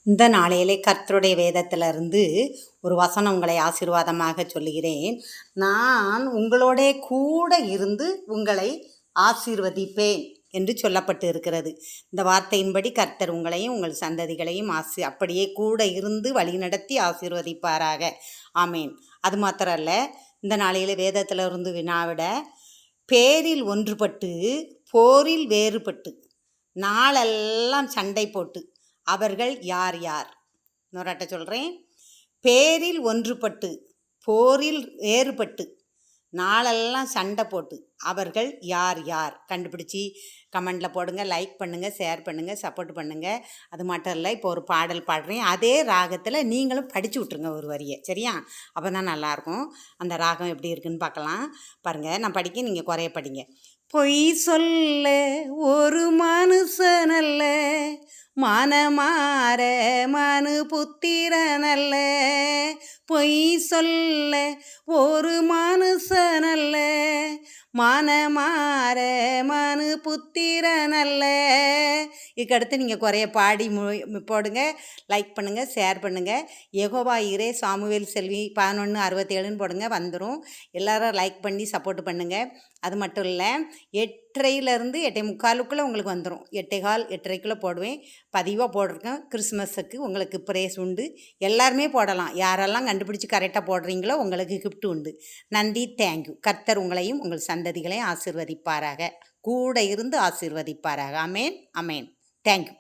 இந்த நாளையிலே கர்த்தருடைய வேதத்திலிருந்து ஒரு வசனம் உங்களை ஆசீர்வாதமாக சொல்லுகிறேன். நான் உங்களோட கூட இருந்து உங்களை ஆசீர்வதிப்பேன் என்று சொல்லப்பட்டு இருக்கிறது. இந்த வார்த்தையின்படி கர்த்தர் உங்களையும் உங்கள் சந்ததிகளையும் அப்படியே கூட இருந்து வழிநடத்தி ஆசீர்வதிப்பாராக. ஆமேன். அது மாத்திரம் அல்ல, இந்த நாளையில் வேதத்திலிருந்து வினாவிட, பேரில் ஒன்றுபட்டு போரில் வேறுபட்டு நாளெல்லாம் சண்டை போட்டு அவர்கள் யார் யார்? இன்னொராட்ட சொல்கிறேன். பேரில் ஒன்றுபட்டு போரில் வேறுபட்டு நாளெல்லாம் சண்டை போட்டு அவர்கள் யார் யார்? கண்டுபிடிச்சி கமெண்டில் போடுங்க, லைக் பண்ணுங்கள், ஷேர் பண்ணுங்கள், சப்போர்ட் பண்ணுங்கள். அது மட்டும் இல்லை, இப்போ ஒரு பாடல் பாடுறேன், அதே ராகத்தில் நீங்களும் படித்து விட்ருங்க ஒரு வரியை, சரியா? அப்போ தான் நல்லாயிருக்கும். அந்த ராகம் எப்படி இருக்குதுன்னு பார்க்கலாம். பாருங்கள், நான் படிக்க, நீங்கள் குறைய படிங்க. பொய் சொல்ல ஒரு மனுஷனல்ல, மனமாற மனு புத்திரனல்ல. பொய் சொல்ல ஒரு மனுஷனல்ல, மனமாற மனு புத்திரனல்ல. இதுக்கடுத்து நீங்கள் குறைய பாடி போடுங்க, லைக் பண்ணுங்கள், ஷேர் பண்ணுங்கள். யெகோவா ஈரே சாமுவேல் செல்வி 11:67 போடுங்க, வந்துடும். எல்லோரும் லைக் பண்ணி சப்போர்ட் பண்ணுங்கள். அது மட்டும் இல்லை, 8:30 8:45 உங்களுக்கு வந்துடும். 8:15 8:30 போடுவேன். பதிவாக போட்டிருக்கேன். கிறிஸ்மஸுக்கு உங்களுக்கு ப்ரைஸ் உண்டு. எல்லாருமே போடலாம். யாரெல்லாம் கண்டுபிடிச்சி கரெக்டாக போடுறீங்களோ உங்களுக்கு கிஃப்ட் உண்டு. நன்றி, தேங்க்யூ. கர்த்தர் உங்களையும் உங்கள் சந்ததிகளையும் ஆசீர்வதிப்பாராக, கூட இருந்து ஆசீர்வதிப்பாராக. அமேன், அமேன். தேங்க்யூ.